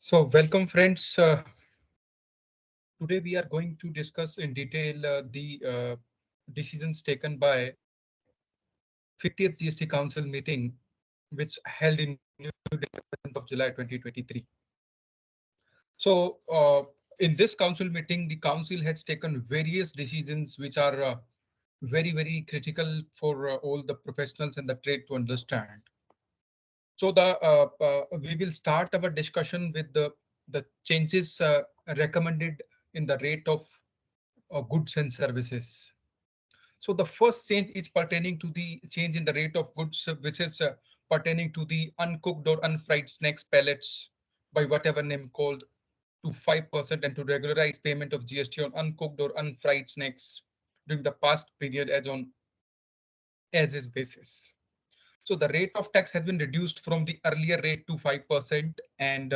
So welcome friends. Today we are going to discuss in detail the decisions taken by 50th GST Council meeting, which held in New Delhi on 7th of July 2023. So in this council meeting, the council has taken various decisions which are very critical for all the professionals and the trade to understand. So we will start our discussion with the changes recommended in the rate of goods and services. So the first change is pertaining to the change in the rate of goods, which is pertaining to the uncooked or unfried snacks pellets by whatever name called to 5% and to regularize payment of GST on uncooked or unfried snacks during the past period as is basis. So the rate of tax has been reduced from the earlier rate to 5%, and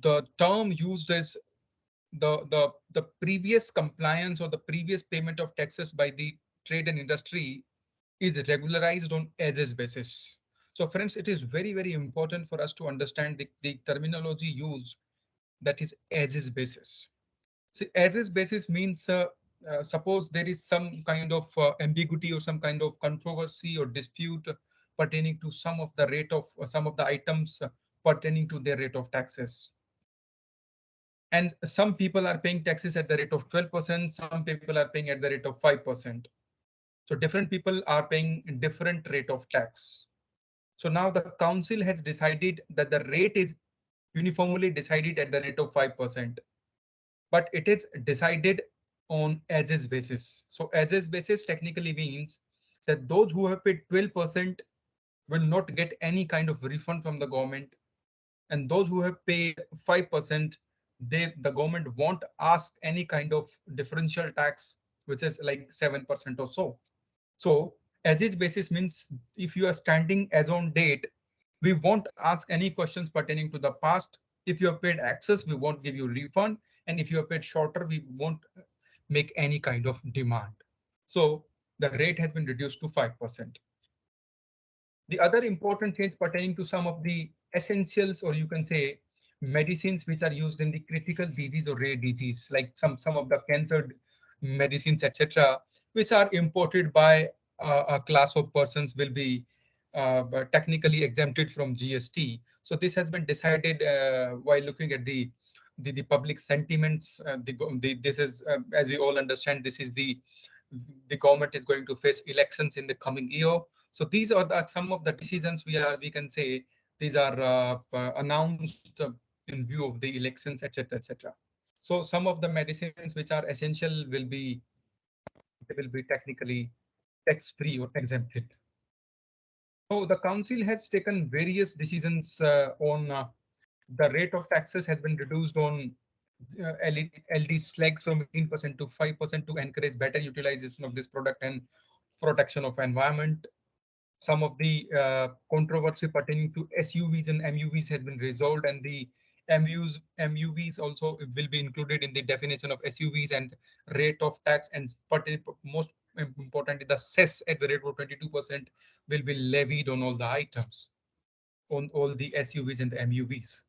the term used is the previous compliance or the previous payment of taxes by the trade and industry is regularized on as is basis. So friends, it is very important for us to understand the terminology used, that is as is basis. See, as is basis means suppose there is some kind of ambiguity or some kind of controversy or dispute pertaining to some of the rate of some of the items pertaining to their rate of taxes. And some people are paying taxes at the rate of 12%, some people are paying at the rate of 5%. So different people are paying different rate of tax. So now the council has decided that the rate is uniformly decided at the rate of 5%, but it is decided on as is basis. So as is basis technically means that those who have paid 12% will not get any kind of refund from the government, and those who have paid 5%, the government won't ask any kind of differential tax, which is like 7% or so. So as is basis means if you are standing as on date, we won't ask any questions pertaining to the past. If you have paid excess, we won't give you refund. And if you have paid shorter, we won't make any kind of demand. So the rate has been reduced to 5%. The other important change pertaining to some of the essentials, or you can say medicines which are used in the critical disease or rare disease, like some of the cancer medicines, etc., which are imported by a class of persons will be but technically exempted from GST. So this has been decided while looking at the public sentiments. This is, as we all understand, this is the government is going to face elections in the coming year. So these are some of the decisions we can say these are announced in view of the elections, etc., etc. So some of the medicines which are essential they will be technically tax free or exempted. So the council has taken various decisions on the rate of taxes has been reduced on LD slags from 18% to 5% to encourage better utilization of this product and protection of environment. Some of the controversy pertaining to SUVs and MUVs has been resolved, and the MUVs also will be included in the definition of SUVs and rate of tax, and most importantly, the cess at the rate of 22% will be levied on all the items, on all the SUVs and the MUVs.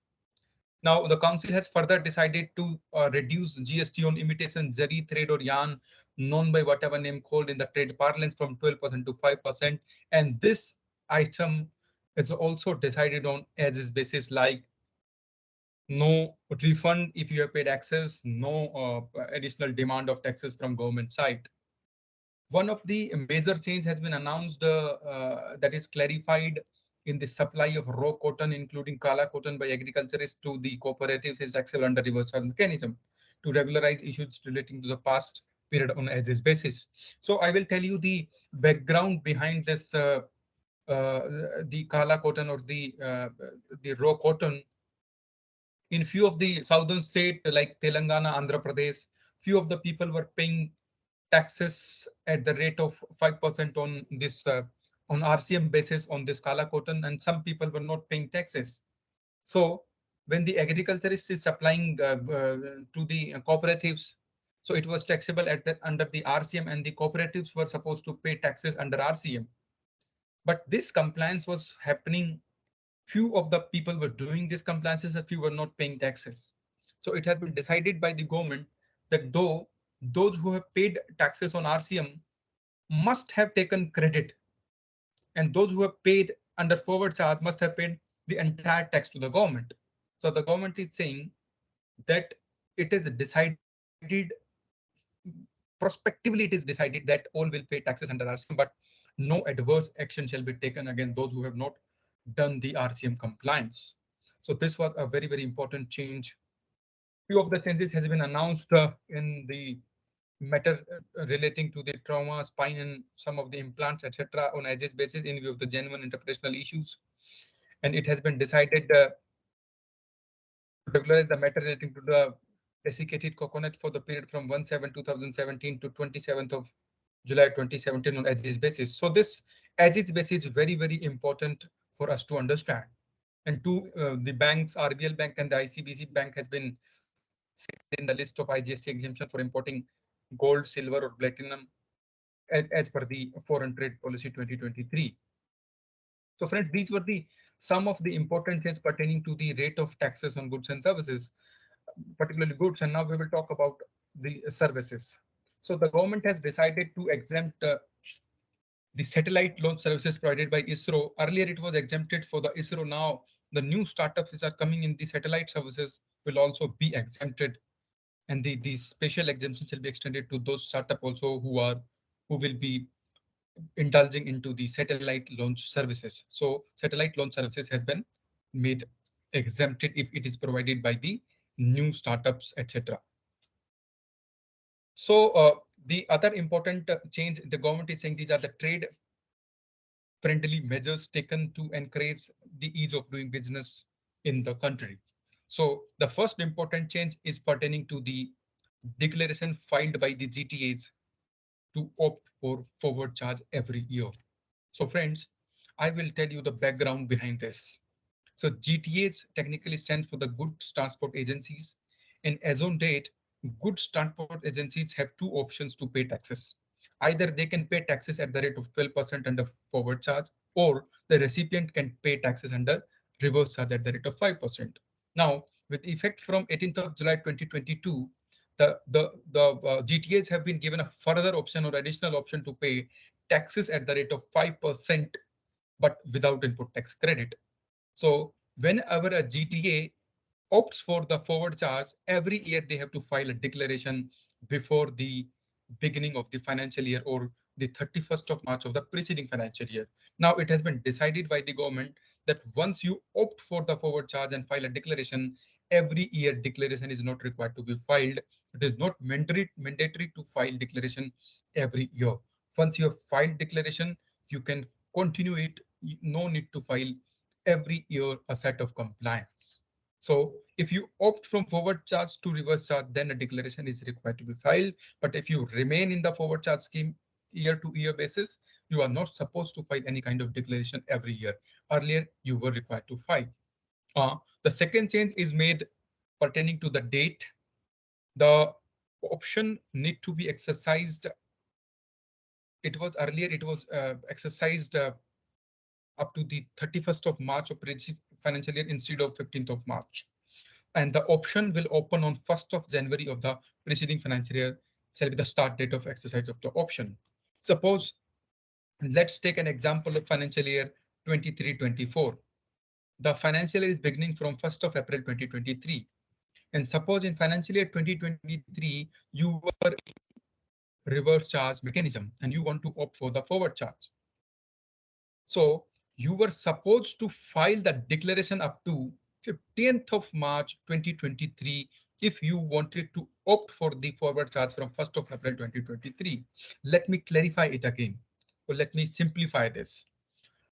Now, the council has further decided to reduce GST on imitation zari, thread, or yarn, known by whatever name called in the trade parlance, from 12% to 5%. And this item is also decided on as is basis, like no refund if you have paid excess, no additional demand of taxes from government side. One of the major change has been announced that is clarified in the supply of raw cotton, including kala cotton by agriculturists to the cooperatives, is taxable under reverse charge mechanism to regularize issues relating to the past period on as is basis. So I will tell you the background behind this uh, the kala cotton or the raw cotton. In few of the southern state like Telangana, Andhra Pradesh, few of the people were paying taxes at the rate of 5% on this on RCM basis on this kala cotton, and some people were not paying taxes. So when the agriculturist is supplying to the cooperatives, so it was taxable at the under the RCM, and the cooperatives were supposed to pay taxes under RCM. But this compliance was happening few of the people were doing these compliances, a few were not paying taxes. So it has been decided by the government that though those who have paid taxes on RCM must have taken credit, and those who have paid under forward charge must have paid the entire tax to the government. So the government is saying that it is decided, prospectively it is decided that all will pay taxes under RCM, but no adverse action shall be taken against those who have not done the RCM compliance. So this was a very, very important change. Few of the changes has been announced in the matter relating to the trauma, spine, and some of the implants, etc., on as basis in view of the genuine interpretational issues. And it has been decided to regularize the matter relating to the desiccated coconut for the period from 1/7/2017 to 27th of July 2017 on as is basis. So this as is basis is very, very important for us to understand. And two, the banks, RBL Bank and the ICBC Bank has been in the list of IGST exemption for importing gold, silver, or platinum as per the Foreign Trade Policy 2023. So friends, these were the some of the important things pertaining to the rate of taxes on goods and services, particularly goods. And now we will talk about the services. So the government has decided to exempt the satellite launch services provided by ISRO. Earlier, it was exempted for the ISRO. Now, the new startups which are coming in the satellite services will also be exempted, and the special exemption shall be extended to those startup also who will be indulging into the satellite launch services. So satellite launch services has been made exempted if it is provided by the new startups, etc. So the other important change the government is saying, these are the trade friendly measures taken to encourage the ease of doing business in the country. So the first important change is pertaining to the declaration filed by the GTAs to opt for forward charge every year. So friends, I will tell you the background behind this. So GTAs technically stand for the Goods Transport Agencies, and as on date, goods transport agencies have two options to pay taxes. Either they can pay taxes at the rate of 12% under forward charge, or the recipient can pay taxes under reverse charge at the rate of 5%. Now, with effect from 18th of July 2022, the GTAs have been given a further option or additional option to pay taxes at the rate of 5%, but without input tax credit. So whenever a GTA opts for the forward charge, every year they have to file a declaration before the beginning of the financial year or the 31st of March of the preceding financial year. Now it has been decided by the government that once you opt for the forward charge and file a declaration, every year declaration is not required to be filed. It is not mandatory to file declaration every year. Once you have filed declaration, you can continue it. No need to file every year a set of compliance. So if you opt from forward charge to reverse charge, then a declaration is required to be filed. But if you remain in the forward charge scheme year to year basis, you are not supposed to file any kind of declaration every year. Earlier, you were required to file. The second change is made pertaining to the date. The option need to be exercised. It was earlier, it was exercised up to the 31st of March of financial year instead of 15th of March. And the option will open on 1st of January of the preceding financial year shall be the start date of exercise of the option. Suppose, let's take an example of financial year 23-24. The financial year is beginning from 1st of April 2023. And suppose in financial year 2023, you were reverse charge mechanism and you want to opt for the forward charge. So you were supposed to file the declaration up to 15th of March 2023 if you wanted to opt for the forward charge from 1st of April 2023. Let me clarify it again. So let me simplify this.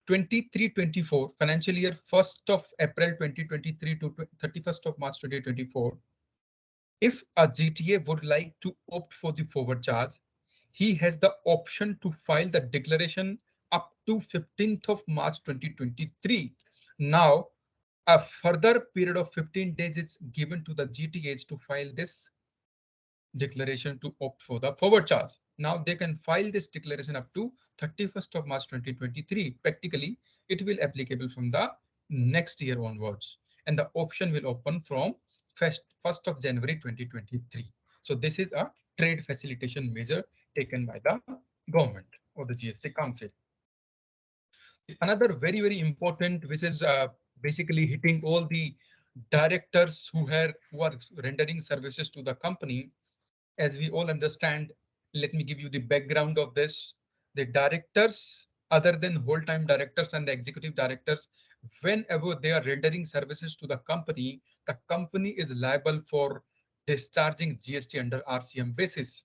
23-24 financial year 1st of April 2023 to 31st of March 2024. If a GTA would like to opt for the forward charge, he has the option to file the declaration up to 15th of March 2023. Now, a further period of 15 days is given to the GTAs to file this declaration to opt for the forward charge. Now they can file this declaration up to 31st of March 2023. Practically, it will applicable from the next year onwards, and the option will open from 1st of January 2023. So this is a trade facilitation measure taken by the government or the GST Council. Another very important, which is basically hitting all the directors who are rendering services to the company. As we all understand, let me give you the background of this. The directors, other than whole-time directors and the executive directors, whenever they are rendering services to the company is liable for discharging GST under RCM basis.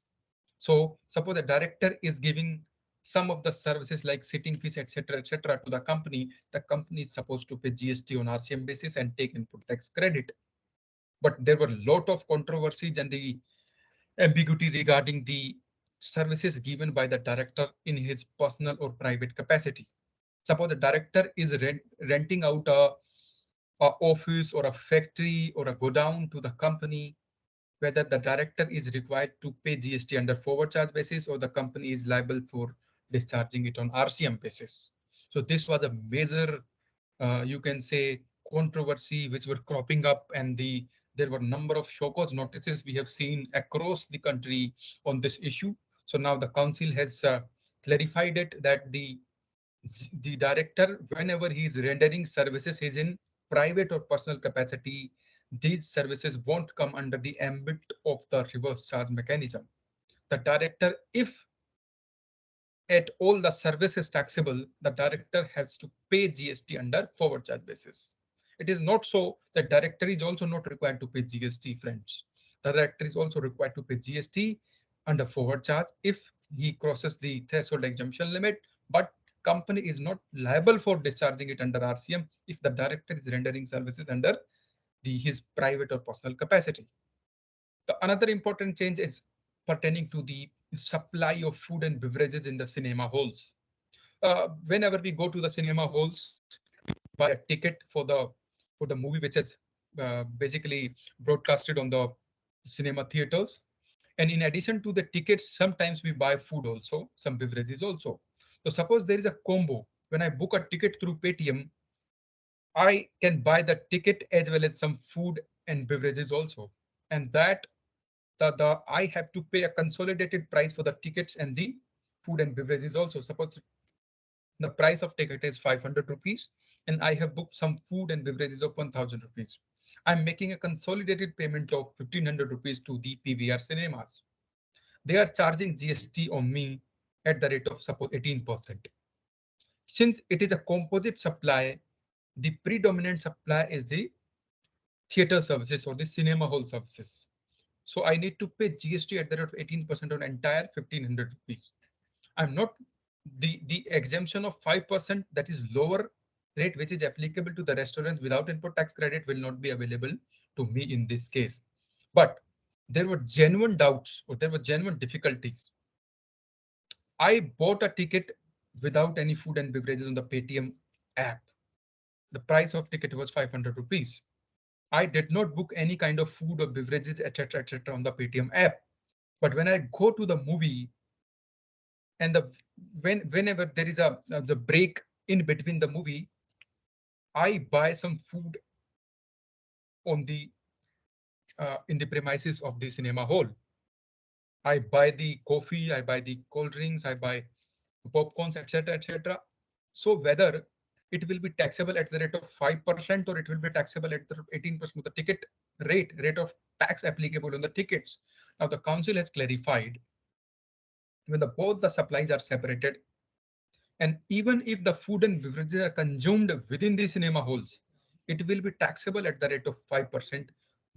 So suppose the director is giving some of the services like sitting fees, etc., to the company is supposed to pay GST on RCM basis and take input tax credit. But there were a lot of controversies and the ambiguity regarding the services given by the director in his personal or private capacity. Suppose the director is renting out a office or a factory or a godown to the company, whether the director is required to pay GST under forward charge basis or the company is liable for discharging it on RCM basis. So this was a major, you can say, controversy which were cropping up, and there were number of show cause notices we have seen across the country on this issue. So now the council has clarified it that the director, whenever he is rendering services, he's in private or personal capacity, these services won't come under the ambit of the reverse charge mechanism. The director, if at all the service is taxable, the director has to pay GST under forward charge basis. It is not so that director is also not required to pay GST, friends. The director is also required to pay GST under forward charge if he crosses the threshold exemption limit, but company is not liable for discharging it under RCM if the director is rendering services under his private or personal capacity. The another important change is pertaining to the supply of food and beverages in the cinema halls. Whenever we go to the cinema halls, buy a ticket for the movie which is basically broadcasted on the cinema theaters. And in addition to the tickets, sometimes we buy food also, some beverages also. So suppose there is a combo. When I book a ticket through Paytm, I can buy the ticket as well as some food and beverages also. And that the I have to pay a consolidated price for the tickets and the food and beverages also. Suppose the price of ticket is 500 rupees and I have booked some food and beverages of 1000 rupees. I'm making a consolidated payment of 1500 rupees to the PVR cinemas. They are charging GST on me at the rate of suppose 18%. Since it is a composite supply, the predominant supply is the theater services or the cinema hall services. So I need to pay GST at the rate of 18% on entire 1500 rupees. I'm not the exemption of 5%, that is lower rate which is applicable to the restaurants without input tax credit will not be available to me in this case. But there were genuine doubts or there were genuine difficulties. I bought a ticket without any food and beverages on the Paytm app. The price of ticket was 500 rupees. I did not book any kind of food or beverages, etc., on the Paytm app. But when I go to the movie and whenever there is the break in between the movie, I buy some food on the in the premises of the cinema hall. I buy the coffee, I buy the cold drinks, I buy popcorns, etc. So whether it will be taxable at the rate of 5% or it will be taxable at the 18% of the ticket rate of tax applicable on the tickets. Now the council has clarified when both the supplies are separated, and even if the food and beverages are consumed within the cinema halls, it will be taxable at the rate of 5%.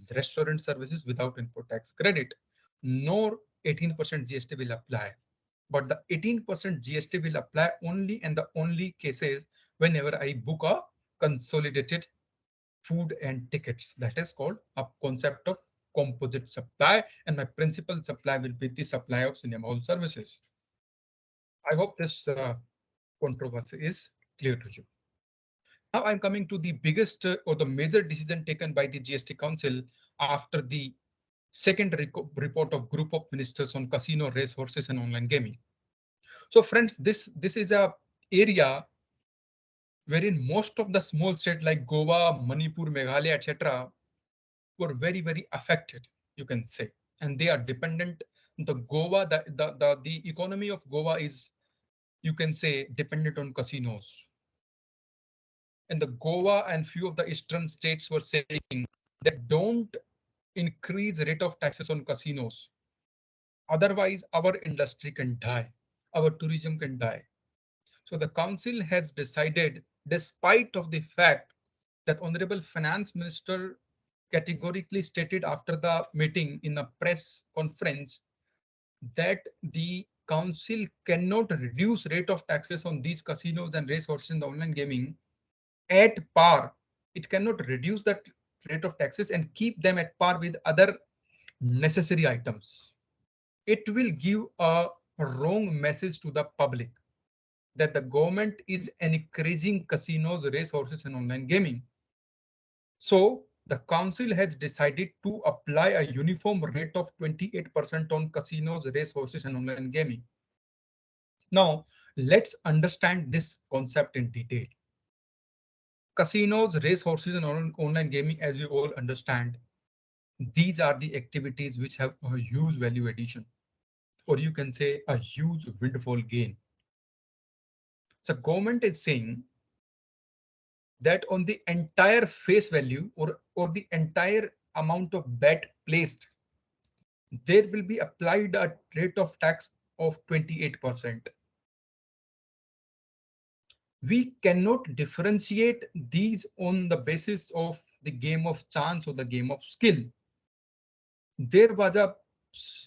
The restaurant services without input tax credit, nor 18% GST will apply. But the 18% GST will apply only in the only cases whenever I book a consolidated food and tickets. That is called a concept of composite supply, and my principal supply will be the supply of cinema hall services. I hope this controversy is clear to you. Now I'm coming to the biggest or the major decision taken by the GST Council after the second report of group of ministers on casino, race horses and online gaming. So friends, this is a area wherein most of the small states like Goa, Manipur, Meghalaya, etc. were very affected, you can say, and they are dependent. The Goa, the economy of Goa is, you can say, dependent on casinos. And the Goa and few of the eastern states were saying that don't increase rate of taxes on casinos. Otherwise, our industry can die, our tourism can die. So the council has decided, despite of the fact that Honorable Finance Minister categorically stated after the meeting in a press conference that the council cannot reduce rate of taxes on these casinos and racehorses in the online gaming at par. It cannot reduce that rate of taxes and keep them at par with other necessary items. It will give a wrong message to the public that the government is encouraging casinos, racehorses, and online gaming. So the council has decided to apply a uniform rate of 28% on casinos, racehorses, and online gaming. Now, let's understand this concept in detail. Casinos, racehorses, and online gaming, as you all understand, these are the activities which have a huge value addition, or you can say a huge windfall gain. So government is saying that on the entire face value or the entire amount of bet placed, there will be applied a rate of tax of 28%. We cannot differentiate these on the basis of the game of chance or the game of skill. There was a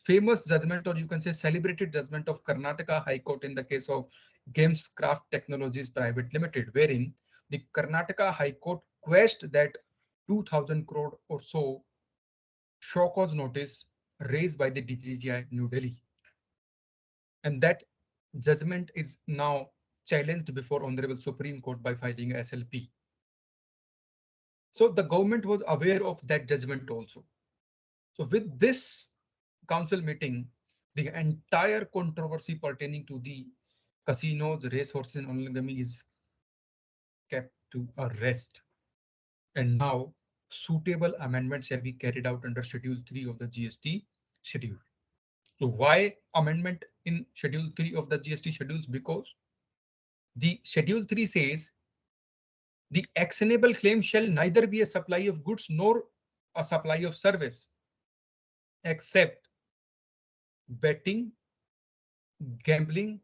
famous judgment, or you can say celebrated judgment of Karnataka High Court in the case of Gamescraft Technologies Private Limited, wherein the Karnataka High Court quashed that 2000 crore or so show cause notice raised by the DGGI New Delhi. And that judgment is now challenged before Honorable Supreme Court by filing a SLP. So the government was aware of that judgment also. So with this council meeting, the entire controversy pertaining to the casinos, racehorses, and online gaming is kept to a rest. And now suitable amendments shall be carried out under Schedule 3 of the GST schedule. So why amendment in Schedule 3 of the GST schedules? Because the Schedule 3 says the actionable claim shall neither be a supply of goods nor a supply of service, except betting, gambling,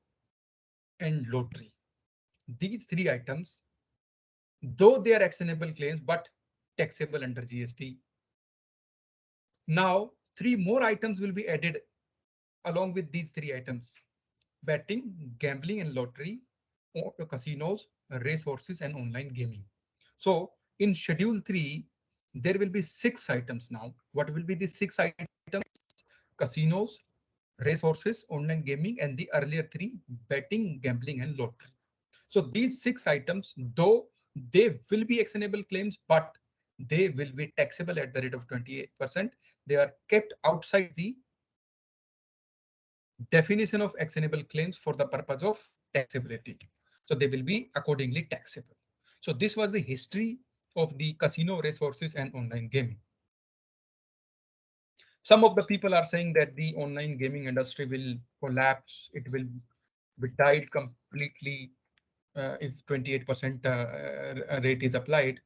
and lottery. These three items, though they are actionable claims, but taxable under GST. Now, three more items will be added along with these three items: betting, gambling, and lottery, or casinos, racehorses, and online gaming. So in Schedule 3, there will be 6 items now. What will be the 6 items? Casinos, racehorses, online gaming, and the earlier three: betting, gambling, and lottery. So these 6 items, though they will be actionable claims, but they will be taxable at the rate of 28%. They are kept outside the definition of actionable claims for the purpose of taxability. So they will be accordingly taxable. So this was the history of the casino, racehorses, and online gaming. Some of the people are saying that the online gaming industry will collapse. It will be died completely if 28% rate is applied.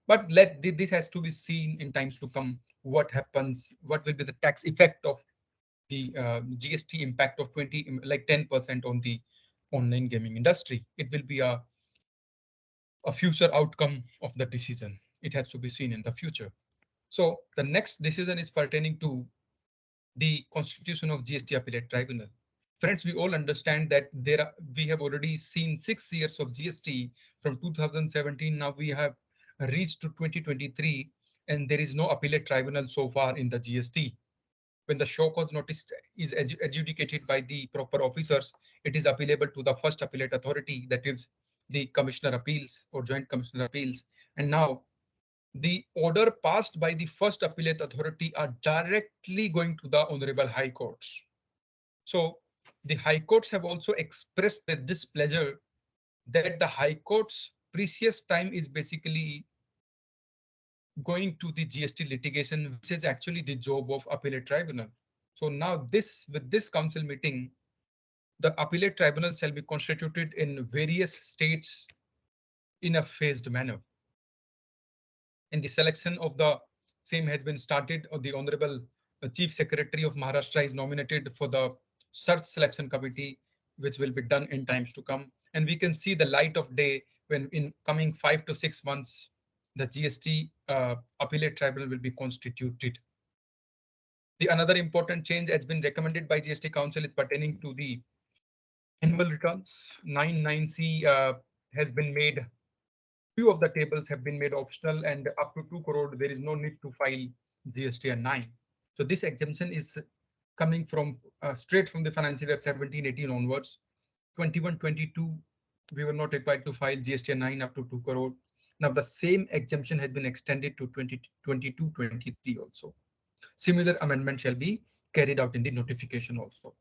But this has to be seen in times to come. What happens? What will be the tax effect of the GST impact of 10% on the online gaming industry? It will be a future outcome of the decision. It has to be seen in the future. So the next decision is pertaining to the constitution of GST Appellate Tribunal. Friends, we all understand that we have already seen 6 years of GST from 2017. Now we have reached to 2023, and there is no appellate tribunal so far in the GST. When the show cause notice is adjudicated by the proper officers, it is appealable to the first appellate authority, that is the Commissioner Appeals or Joint Commissioner Appeals. And now the order passed by the first appellate authority are directly going to the Honorable High Courts. So the High Courts have also expressed their displeasure that the High Courts precious time is basically going to the GST litigation, which is actually the job of appellate tribunal. So now with this council meeting, the appellate tribunal shall be constituted in various states in a phased manner. And the selection of the same has been started. Or the Honorable Chief Secretary of Maharashtra is nominated for the search selection committee, which will be done in times to come. And we can see the light of day when in coming 5 to 6 months, the GST appellate tribunal will be constituted. The another important change has been recommended by GST Council is pertaining to the annual returns. 99C has been made. Few of the tables have been made optional, and up to 2 crore, there is no need to file GST and 9. So this exemption is coming from straight from the financial year 17-18 onwards. 21-22, we were not required to file GST and 9 up to 2 crore. Now the same exemption has been extended to 2022-23 also. Similar amendment shall be carried out in the notification also.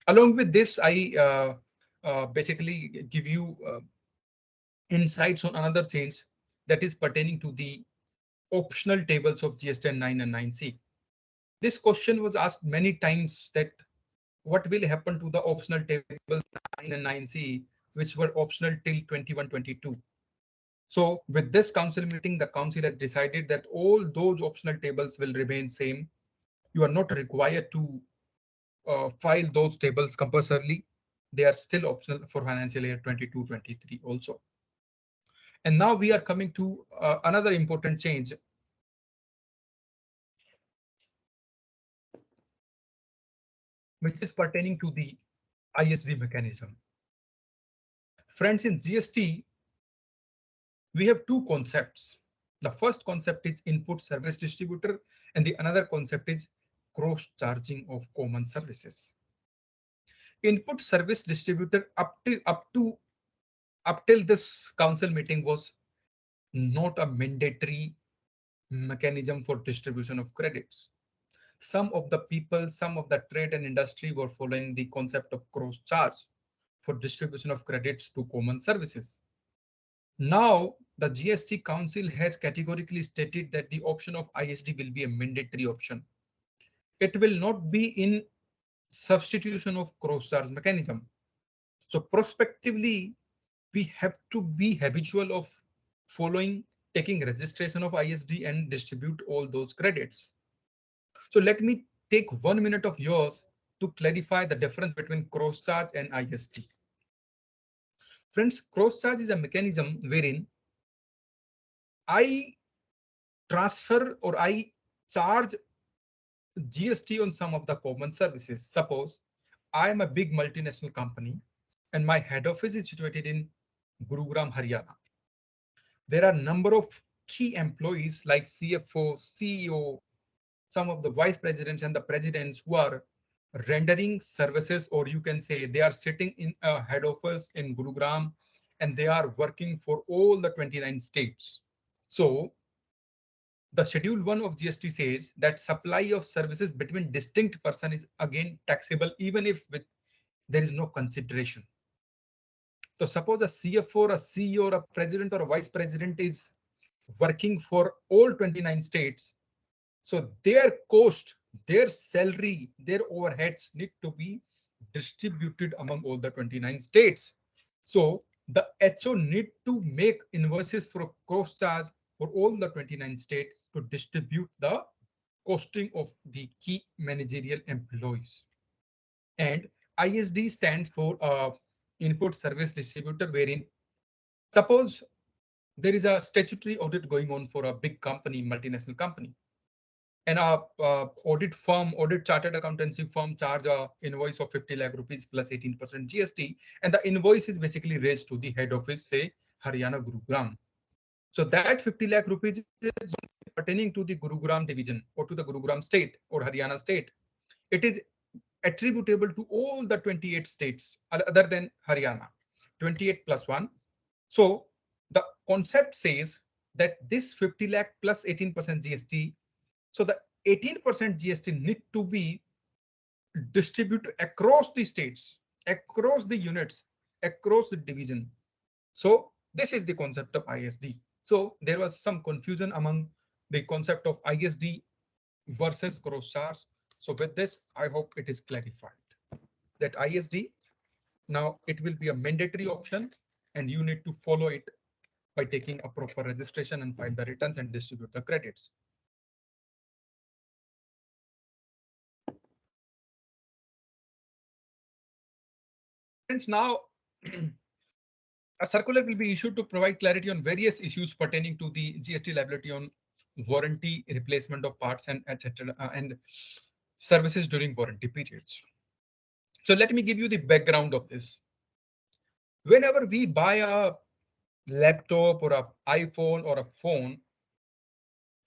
Along with this, I basically give you insights on another change that is pertaining to the optional tables of GST 9 and 9C. This question was asked many times that what will happen to the optional tables 9 and 9C, which were optional till 21-22. So with this council meeting, the council has decided that all those optional tables will remain same. You are not required to file those tables compulsorily. They are still optional for financial year 22-23 also. And now we are coming to another important change, which is pertaining to the ISD mechanism. Friends, in GST, we have two concepts. The first concept is input service distributor, and the another concept is cross charging of common services. Input service distributor up till this council meeting was not a mandatory mechanism for distribution of credits. Some of the people, some of the trade and industry were following the concept of cross charge for distribution of credits to common services. Now, the GST Council has categorically stated that the option of ISD will be a mandatory option. It will not be in substitution of cross charge mechanism. So prospectively, we have to be habitual of following, taking registration of ISD and distribute all those credits. So let me take 1 minute of yours to clarify the difference between cross charge and ISD. Friends, cross charge is a mechanism wherein I transfer or I charge GST on some of the common services. Suppose I am a big multinational company and my head office is situated in Gurugram, Haryana. There are a number of key employees like CFO, CEO, some of the vice presidents and the presidents who are rendering services, or you can say they are sitting in a head office in Gurugram and they are working for all the 29 states. So the schedule 1 of GST says that supply of services between distinct person is again taxable even if there is no consideration. So suppose a CFO or a CEO or a president or a vice president is working for all 29 states. So their cost, their salary, their overheads need to be distributed among all the 29 states. So the HO need to make invoices for a cross charge for all the 29 states to distribute the costing of the key managerial employees. And ISD stands for input service distributor, wherein suppose there is a statutory audit going on for a big company, multinational company, and a audit chartered accountancy firm charge a invoice of 50 lakh rupees plus 18% GST, and the invoice is basically raised to the head office, say Haryana Gurugram. So that 50 lakh rupees is pertaining to the Gurugram division or to the Gurugram state or Haryana state. It is attributable to all the 28 states other than Haryana, 28 plus 1. So the concept says that this 50 lakh plus 18% GST, so the 18% GST need to be distributed across the states, across the units, across the division. So This is the concept of ISD. So there was some confusion among the concept of ISD versus gross charge. So with this, I hope it is clarified that ISD, now it will be a mandatory option and you need to follow it by taking a proper registration and file the returns and distribute the credits. Friends, now a circular will be issued to provide clarity on various issues pertaining to the GST liability on warranty, replacement of parts, and etc. And services during warranty periods. So let me give you the background of this. Whenever we buy a laptop or a iPhone or a phone,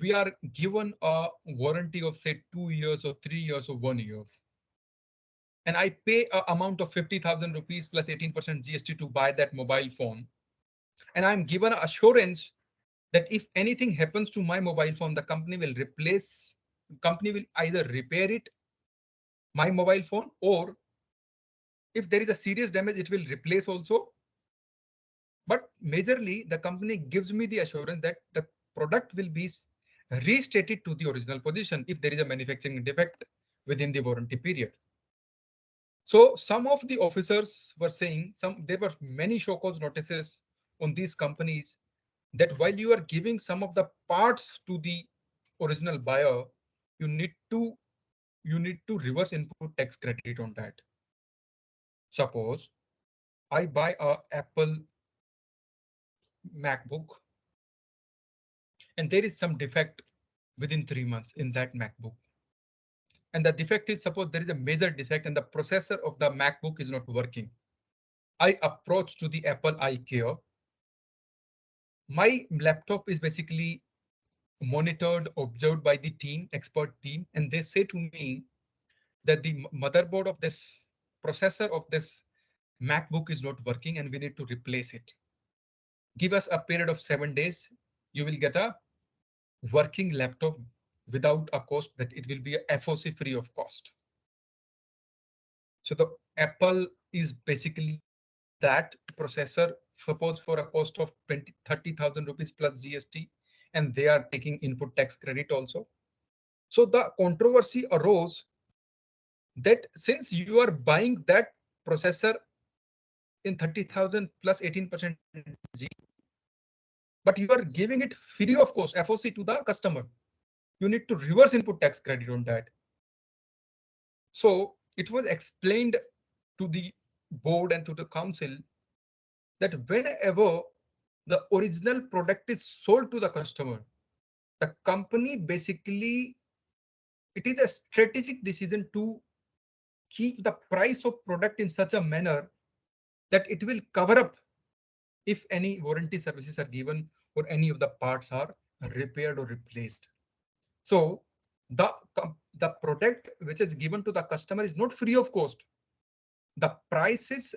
we are given a warranty of say 2 years or 3 years or 1 year. And I pay an amount of 50,000 rupees plus 18% GST to buy that mobile phone. And I'm given assurance that if anything happens to my mobile phone, the company will either repair it, my mobile phone, or if there is a serious damage, it will replace also. But majorly, the company gives me the assurance that the product will be restated to the original position if there is a manufacturing defect within the warranty period. So some of the officers were saying there were many show cause notices on these companies that while you are giving some of the parts to the original buyer, you need to reverse input tax credit on that. Suppose I buy a Apple MacBook and there is some defect within 3 months in that MacBook. And the defect is, suppose there is a major defect and the processor of the MacBook is not working. I approach to the Apple iCare. My laptop is basically monitored, observed by the team, expert team, and they say to me that the motherboard of this processor of this MacBook is not working and we need to replace it. Give us a period of 7 days. You will get a working laptop without a cost, that it will be a FOC free of cost. So the Apple is basically that processor, suppose for a cost of 30,000 rupees plus GST, and they are taking input tax credit also. So the controversy arose that since you are buying that processor in 30,000 plus 18% G, but you are giving it free of cost FOC to the customer, you need to reverse input tax credit on that. So it was explained to the board and to the council that whenever the original product is sold to the customer, the company basically, it is a strategic decision to keep the price of product in such a manner that it will cover up if any warranty services are given or any of the parts are repaired or replaced. So the product which is given to the customer is not free of cost. The price is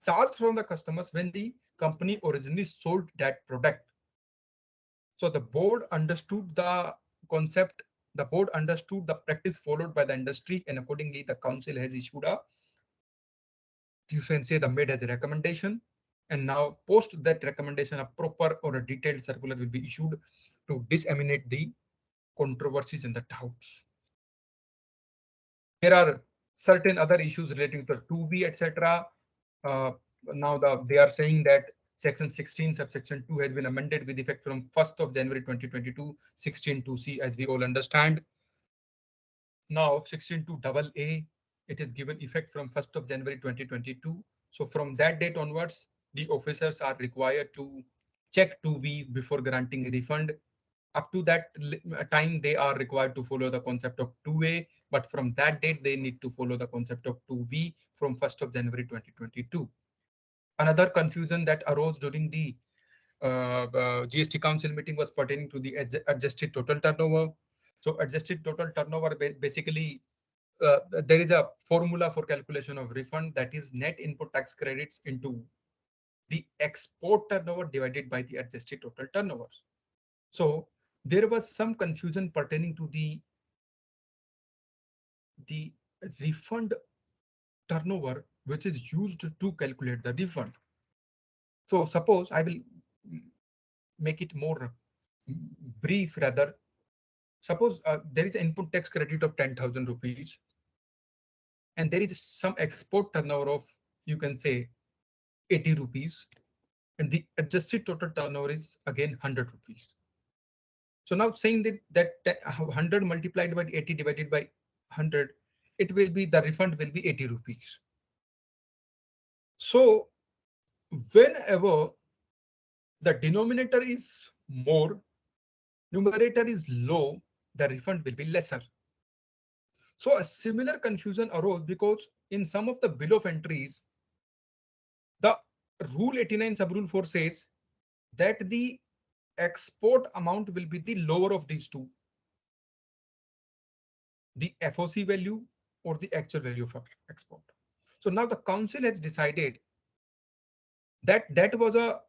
charged from the customers when the company originally sold that product. So the board understood the concept, the board understood the practice followed by the industry, and accordingly the council has issued a, you can say, the made as a recommendation, and now post that recommendation a proper or a detailed circular will be issued to disseminate the controversies and the doubts. There are certain other issues relating to 2B, etc. Now they are saying that section 16 subsection 2 has been amended with effect from 1st of January 2022, 16(2)(c), as we all understand. Now 16(2)(a), it is given effect from 1st of January 2022. So from that date onwards, the officers are required to check 2B before granting a refund. Up to that time, they are required to follow the concept of 2A, but from that date, they need to follow the concept of 2B from 1st of January 2022. Another confusion that arose during the GST Council meeting was pertaining to the adjusted total turnover. So adjusted total turnover, basically, there is a formula for calculation of refund, that is net input tax credits into the export turnover divided by the adjusted total turnover. So there was some confusion pertaining to the refund turnover, which is used to calculate the refund. So suppose I will make it more brief rather. Suppose there is an input tax credit of 10,000 rupees and there is some export turnover of, you can say, 80 rupees, and the adjusted total turnover is again 100 rupees. So now saying that 100 multiplied by 80 divided by 100, it will be, the refund will be 80 rupees. So whenever the denominator is more, numerator is low, the refund will be lesser. So a similar confusion arose because in some of the bill of entries, the rule 89 sub rule 4 says that the export amount will be the lower of these two, the FOC value or the actual value of export. So now the council has decided that that was a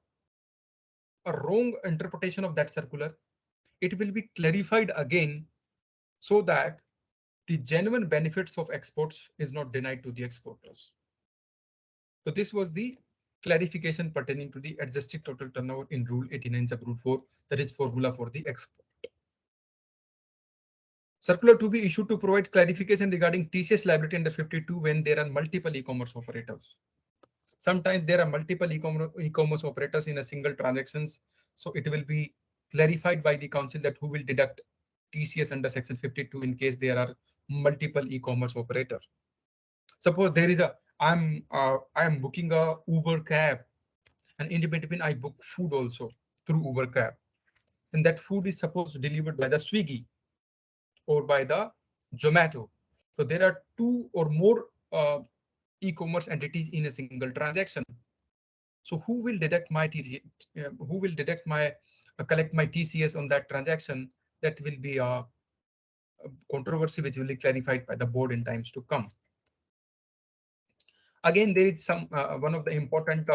wrong interpretation of that circular. It will be clarified again so that the genuine benefits of exports is not denied to the exporters. So this was the clarification pertaining to the adjusted total turnover in Rule 89 sub Rule 4, that is formula for the export. Circular to be issued to provide clarification regarding TCS liability under 52 when there are multiple e-commerce operators. Sometimes there are multiple e-commerce operators in a single transactions. So it will be clarified by the council that who will deduct TCS under section 52 in case there are multiple e-commerce operators. Suppose there is I am booking a Uber cab, and in between I book food also through Uber cab, and that food is supposed delivered by the Swiggy or by the Zomato. So there are two or more e-commerce entities in a single transaction. So who will deduct my who will deduct my collect my TCS on that transaction? That will be a controversy which will be clarified by the board in times to come. Again, there is some one of the important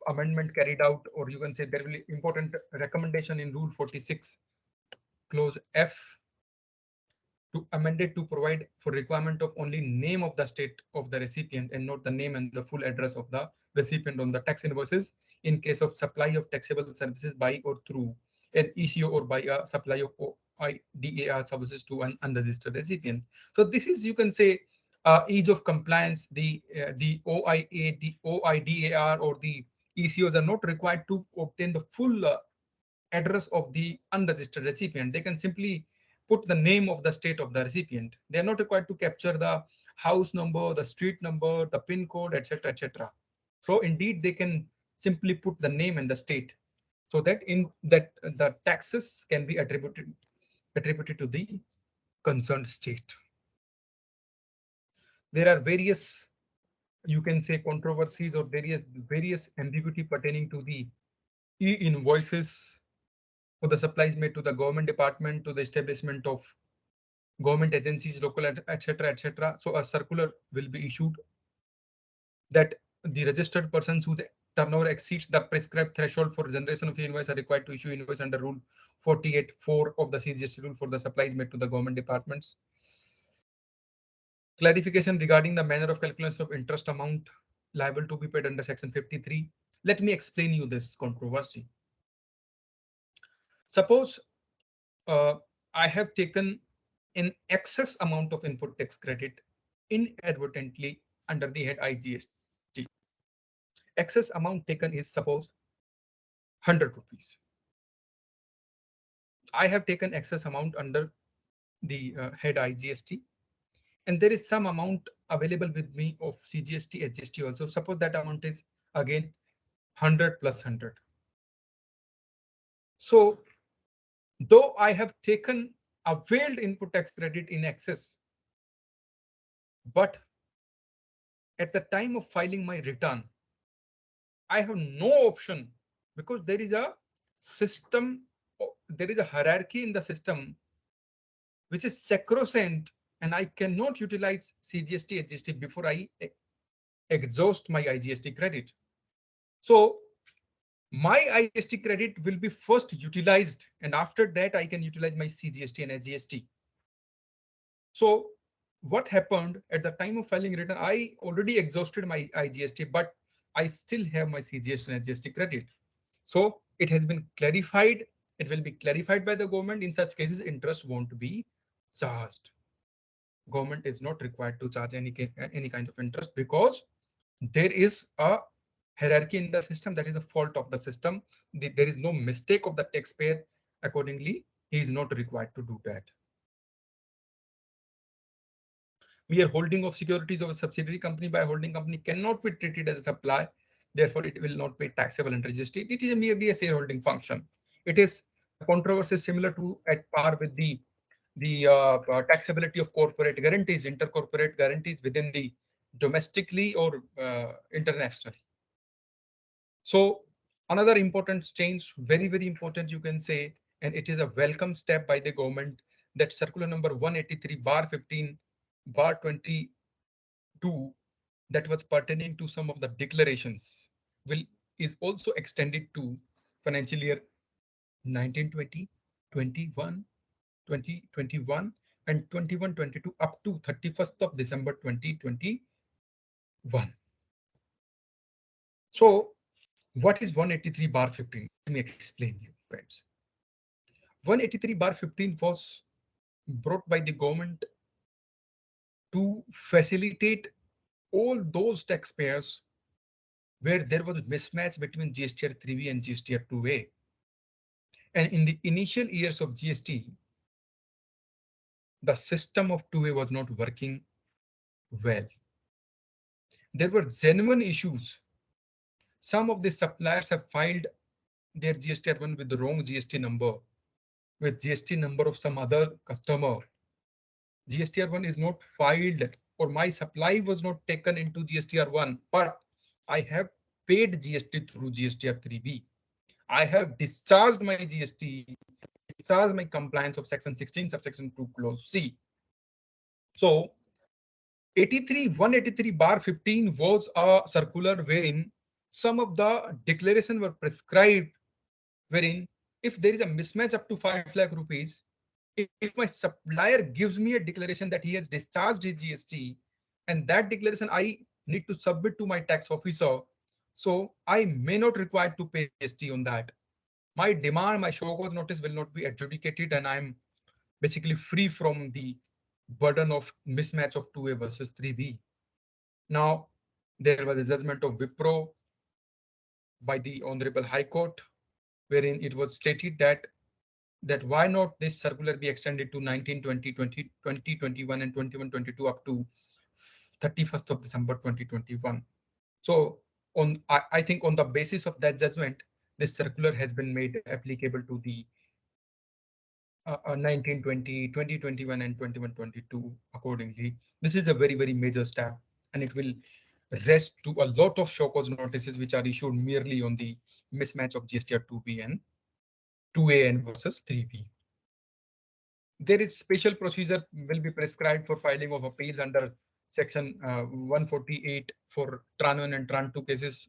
amendment carried out, or you can say there will be important recommendation in Rule 46, clause F, to amend it to provide for requirement of only name of the state of the recipient and not the name and the full address of the recipient on the tax invoices in case of supply of taxable services by or through an ECO or by a supply of OIDAR services to an unregistered recipient. So this is, you can say, ease of compliance. The OIDAR or the ECOs are not required to obtain the full address of the unregistered recipient. They can simply put the name of the state of the recipient. They are not required to capture the house number, the street number, the PIN code, etc., etc. So indeed, they can simply put the name and the state, so that in that the taxes can be attributed to the concerned state. There are various, you can say, controversies or various ambiguity pertaining to the e-invoices for the supplies made to the government department, to the establishment of government agencies, local, etc., etc. So a circular will be issued that the registered persons whose turnover exceeds the prescribed threshold for generation of invoice are required to issue invoice under Rule 48(4) of the CGST rule for the supplies made to the government departments. Clarification regarding the manner of calculation of interest amount liable to be paid under Section 53. Let me explain you this controversy. Suppose I have taken an excess amount of input tax credit inadvertently under the head IGST. Excess amount taken is suppose 100 rupees. I have taken excess amount under the head IGST, and there is some amount available with me of CGST, HGST also. Suppose that amount is again 100 plus 100. So though I have taken availed input tax credit in excess, but at the time of filing my return, I have no option, because there is a system, there is a hierarchy in the system which is sacrosanct, and I cannot utilize CGST, HGST before I exhaust my IGST credit. So my IGST credit will be first utilized, and after that I can utilize my CGST and HGST. So what happened at the time of filing return, I already exhausted my IGST, but I still have my CGST and GST credit. So it has been clarified. It will be clarified by the government. In such cases, interest won't be charged. Government is not required to charge any kind of interest because there is a hierarchy in the system. That is a fault of the system. There is no mistake of the taxpayer. Accordingly, he is not required to do that. Mere holding of securities of a subsidiary company by a holding company cannot be treated as a supply. Therefore, it will not be taxable under GST. It is merely a shareholding function. It is the controversy is similar to at par with the taxability of corporate guarantees, intercorporate guarantees within the domestically or internationally. So another important change, very important, you can say, and it is a welcome step by the government, that circular number 183 bar 15 bar 22 that was pertaining to some of the declarations will is also extended to financial year 1920, 21, 2021 and 21-22 up to 31st of December 2021. So what is 183 bar 15? Let me explain you, friends. 183 bar 15 was brought by the government to facilitate all those taxpayers where there was a mismatch between GSTR 3B and GSTR 2A. And in the initial years of GST, the system of 2A was not working well. There were genuine issues. Some of the suppliers have filed their GSTR1 with the wrong GST number, with GST number of some other customer. GSTR1 is not filed, or my supply was not taken into GSTR1, but I have paid GST through GSTR3B. I have discharged my GST, discharged my compliance of section 16, subsection 2, clause C. So 183 bar 15 was a circular wherein some of the declaration were prescribed, wherein if there is a mismatch up to 5 lakh rupees, if my supplier gives me a declaration that he has discharged his GST, and that declaration I need to submit to my tax officer, so I may not require to pay GST on that. My demand, my show cause notice will not be adjudicated, and I'm basically free from the burden of mismatch of 2A versus 3B. Now, there was a judgment of Wipro by the Honorable High Court, wherein it was stated that why not this circular be extended to 19, 20, 20, 2021 and 21, 22 up to 31st of December 2021. So I think on the basis of that judgment, this circular has been made applicable to the 19, 20, 2021 and 21, 22 accordingly. This is a very major step, and it will rest to a lot of show cause notices which are issued merely on the mismatch of GSTR 2B and 2A and versus 3B. There is special procedure will be prescribed for filing of appeals under section 148 for Tran 1 and Tran 2 cases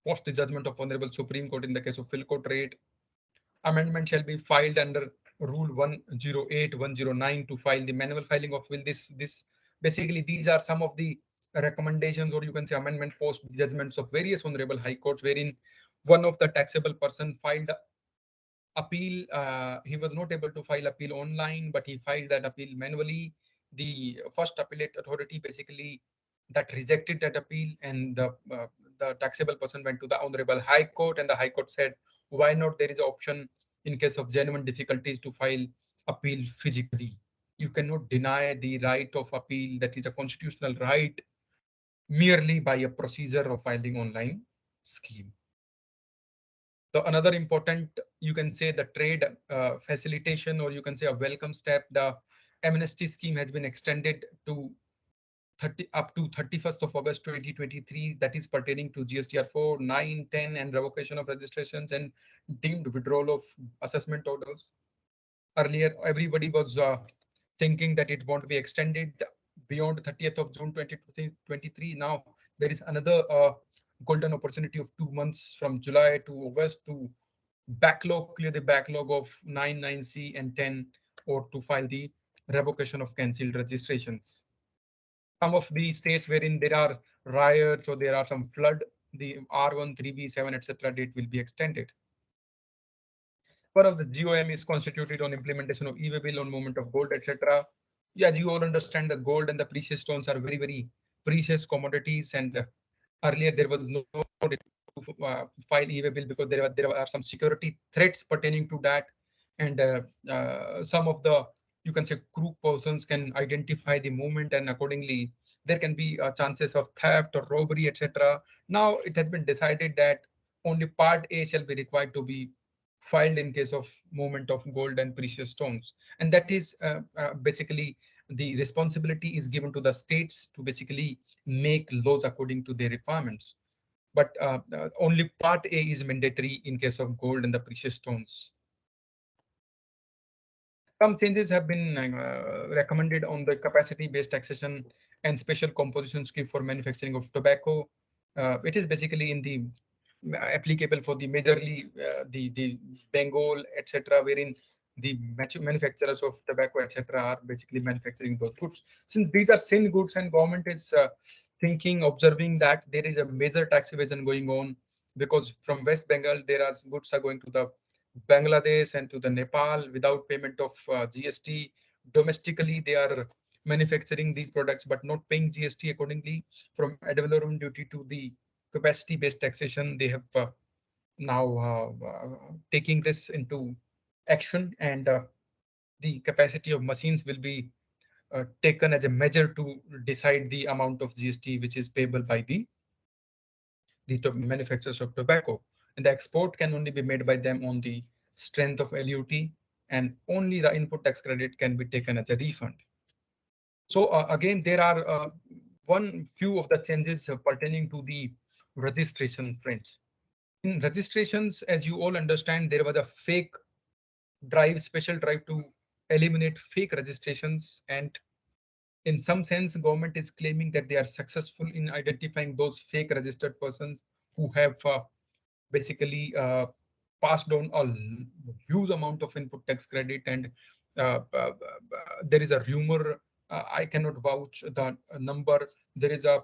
post the judgment of Honorable Supreme Court in the case of Philco Trade. Amendment shall be filed under Rule 108, 109 to file the manual filing of will. This basically these are some of the recommendations, or you can say amendment post judgments of various Honorable High Courts, wherein one of the taxable person filed appeal. He was not able to file appeal online, but he filed that appeal manually. The first appellate authority basically that rejected that appeal, and the taxable person went to the Honorable High Court, and the High Court said, why not? There is an option in case of genuine difficulties to file appeal physically. You cannot deny the right of appeal, that is a constitutional right, merely by a procedure of filing online scheme. The another important, you can say, the trade facilitation, or you can say a welcome step, the amnesty scheme has been extended to 30 up to 31st of August 2023, that is pertaining to GSTR 4, 9, 10 and revocation of registrations and deemed withdrawal of assessment orders. Earlier everybody was thinking that it won't be extended beyond 30th of June 2023. Now there is another golden opportunity of 2 months from July to August to clear the backlog of 9, 9C and 10, or to file the revocation of cancelled registrations. some of the states wherein there are riots or there are some flood, the R1, 3B, 7, etc. date will be extended. One of the GOM is constituted on implementation of e-way bill on movement of gold, etc. Yeah, you all understand that gold and the precious stones are very, very precious commodities, and earlier there was no file e-way bill because there are some security threats pertaining to that, and some of the, you can say, crook persons can identify the movement, and accordingly there can be chances of theft or robbery, etc. Now it has been decided that only Part A shall be required to be filed in case of movement of gold and precious stones, and that is basically the responsibility is given to the states to basically make laws according to their requirements. But only Part A is mandatory in case of gold and the precious stones. Some changes have been recommended on the capacity-based taxation and special composition scheme for manufacturing of tobacco. It is basically in the applicable for the majorly the Bengal, etc., wherein the manufacturers of tobacco, etc., are basically manufacturing those goods. Since these are sin goods, and government is thinking, observing that there is a major tax evasion going on, because from West Bengal there are goods are going to the Bangladesh and to the Nepal without payment of GST. Domestically, they are manufacturing these products but not paying GST accordingly. From ad valorem duty to the capacity-based taxation, they have now taking this into action, and the capacity of machines will be taken as a measure to decide the amount of GST which is payable by the manufacturers of tobacco, and the export can only be made by them on the strength of LUT, and only the input tax credit can be taken as a refund. So again, there are one few of the changes pertaining to the registration, friends. In registrations, as you all understand, there was a fake drive, special drive to eliminate fake registrations, and in some sense, government is claiming that they are successful in identifying those fake registered persons who have basically passed on a huge amount of input tax credit, and there is a rumor, I cannot vouch the number, there is a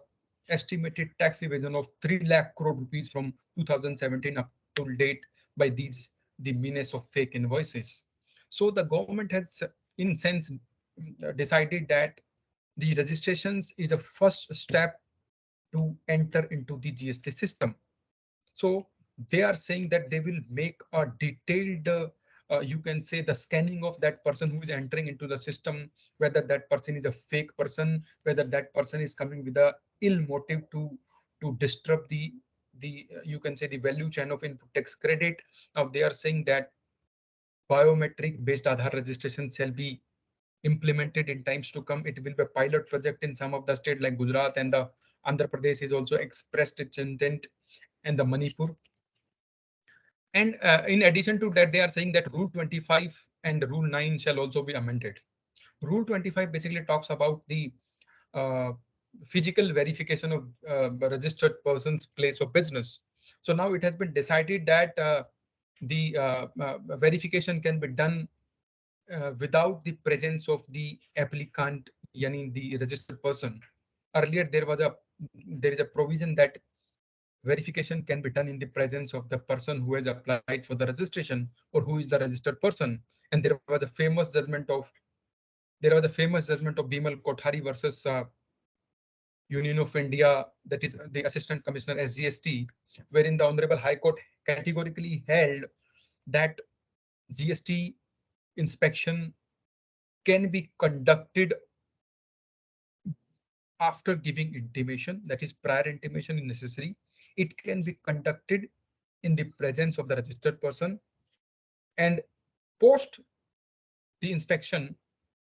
estimated tax evasion of 3 lakh crore rupees from 2017 up to date by these the menace of fake invoices. So the government has in sense decided that the registrations is a first step to enter into the GST system. So they are saying that they will make a detailed, you can say, the scanning of that person who is entering into the system, whether that person is a fake person, whether that person is coming with a ill motive to disrupt the you can say the value chain of input tax credit. Now they are saying that biometric based Aadhaar registration shall be implemented in times to come. It will be a pilot project in some of the states like Gujarat, and the Andhra Pradesh is also expressed its intent, and the Manipur. And in addition to that, they are saying that Rule 25 and Rule 9 shall also be amended. Rule 25 basically talks about the uh, physical verification of registered person's place of business. So now it has been decided that the verification can be done without the presence of the applicant, yani the registered person. Earlier, there is a provision that verification can be done in the presence of the person who has applied for the registration or who is the registered person. And there was a famous judgment of Bimal Kothari versus Union of India, that is the Assistant Commissioner SGST, wherein the Honorable High Court categorically held that GST inspection can be conducted after giving intimation, that is prior intimation is necessary. It can be conducted in the presence of the registered person, and post the inspection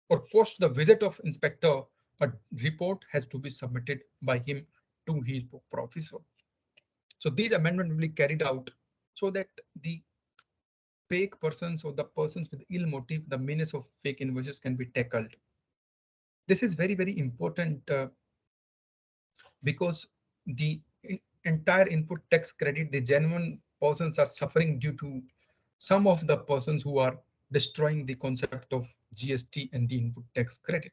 or post the visit of inspector, a report has to be submitted by him to his professor. So these amendments will be carried out so that the fake persons or the persons with ill motive, the menace of fake invoices can be tackled. This is very, very important because the entire input tax credit, the genuine persons are suffering due to some of the persons who are destroying the concept of GST and the input tax credit.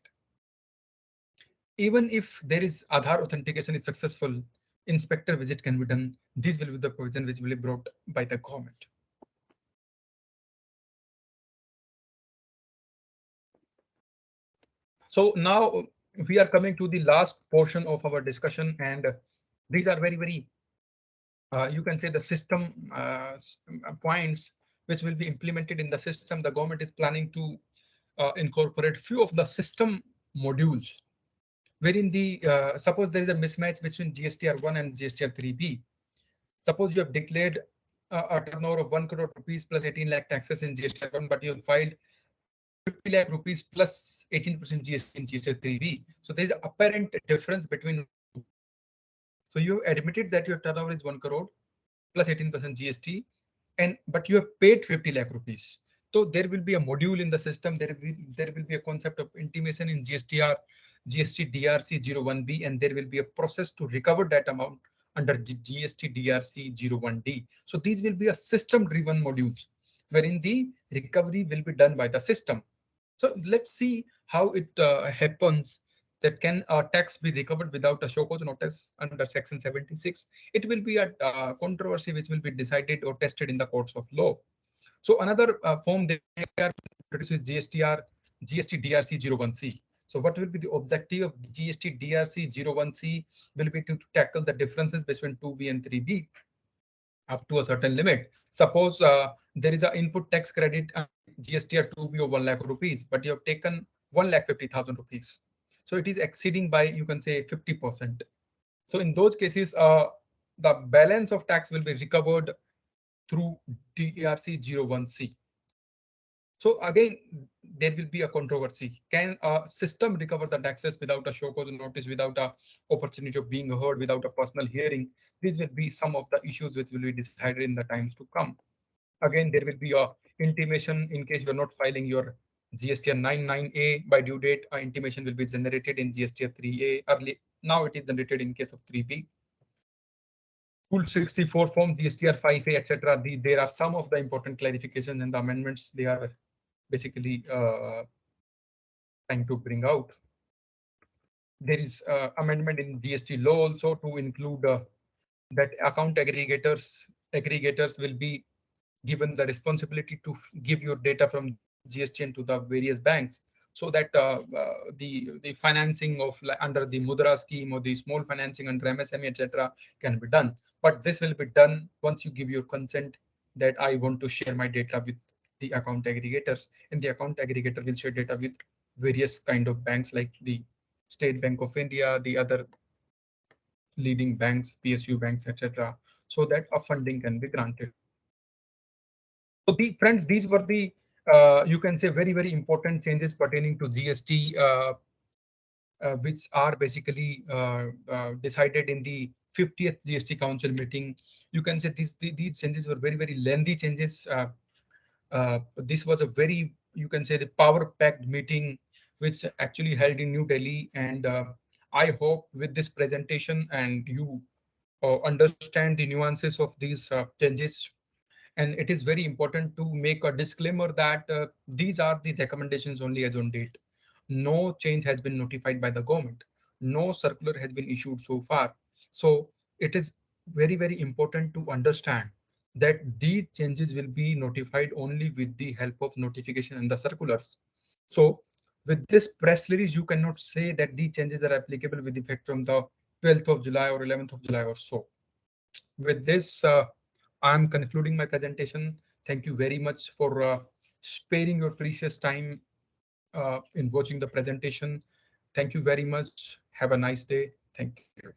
Even if there is Aadhaar authentication is successful, inspector visit can be done. These will be the provision which will be brought by the government. So now we are coming to the last portion of our discussion, and these are very you can say the system points which will be implemented in the system. The government is planning to incorporate few of the system modules, wherein the suppose there is a mismatch between GSTR1 and GSTR3B. Suppose you have declared a turnover of 1 crore rupees plus 18 lakh taxes in GSTR1, but you have filed 50 lakh rupees plus 18% GST in GST3B. So there is an apparent difference between. So you admitted that your turnover is 1 crore plus 18% GST, and but you have paid 50 lakh rupees. So there will be a module in the system. There will be a concept of intimation in GSTR, GST DRC 01B, and there will be a process to recover that amount under GST DRC 01D. So these will be a system-driven modules, wherein the recovery will be done by the system. So let's see how it happens. That can tax be recovered without a show cause notice under section 76. It will be a controversy which will be decided or tested in the courts of law. So another form they are introduced is GST DRC 01C. So what will be the objective of GST DRC 01C will be to tackle the differences between 2B and 3B up to a certain limit. Suppose there is an input tax credit GSTR 2B of 1 lakh rupees, but you have taken 1,50,000 rupees. So it is exceeding by, you can say, 50%. So in those cases, the balance of tax will be recovered through DRC 01C. So again, there will be a controversy. Can a system recover the taxes without a show cause notice, without a opportunity of being heard, without a personal hearing? These will be some of the issues which will be decided in the times to come. Again, there will be a intimation in case you are not filing your GSTR 99A by due date. Intimation will be generated in GSTR 3A early. Now it is generated in case of 3B. Rule 64 form, GSTR 5A, etc. There are some of the important clarifications and the amendments they are basically trying to bring out. There is amendment in GST law also to include that account aggregators will be given the responsibility to give your data from GST into the various banks, so that the financing of under the Mudra scheme or the small financing under MSME, etc., can be done. But this will be done once you give your consent that I want to share my data with the account aggregators, and the account aggregator will share data with various kind of banks like the State Bank of India, the other leading banks, PSU banks, etc., so that a funding can be granted. So friends, these were the you can say very important changes pertaining to GST, which are basically decided in the 50th GST Council meeting. You can say these changes were very lengthy changes. This was a very, you can say, the power-packed meeting which actually held in New Delhi, and I hope with this presentation and you understand the nuances of these changes. And it is very important to make a disclaimer that these are the recommendations only as on date. No change has been notified by the government. No circular has been issued so far. So it is very important to understand that these changes will be notified only with the help of notification and the circulars. So with this press release, you cannot say that the changes are applicable with effect from the 12th of July or 11th of July or so. With this, I'm concluding my presentation. Thank you very much for sparing your precious time in watching the presentation. Thank you very much. Have a nice day. Thank you.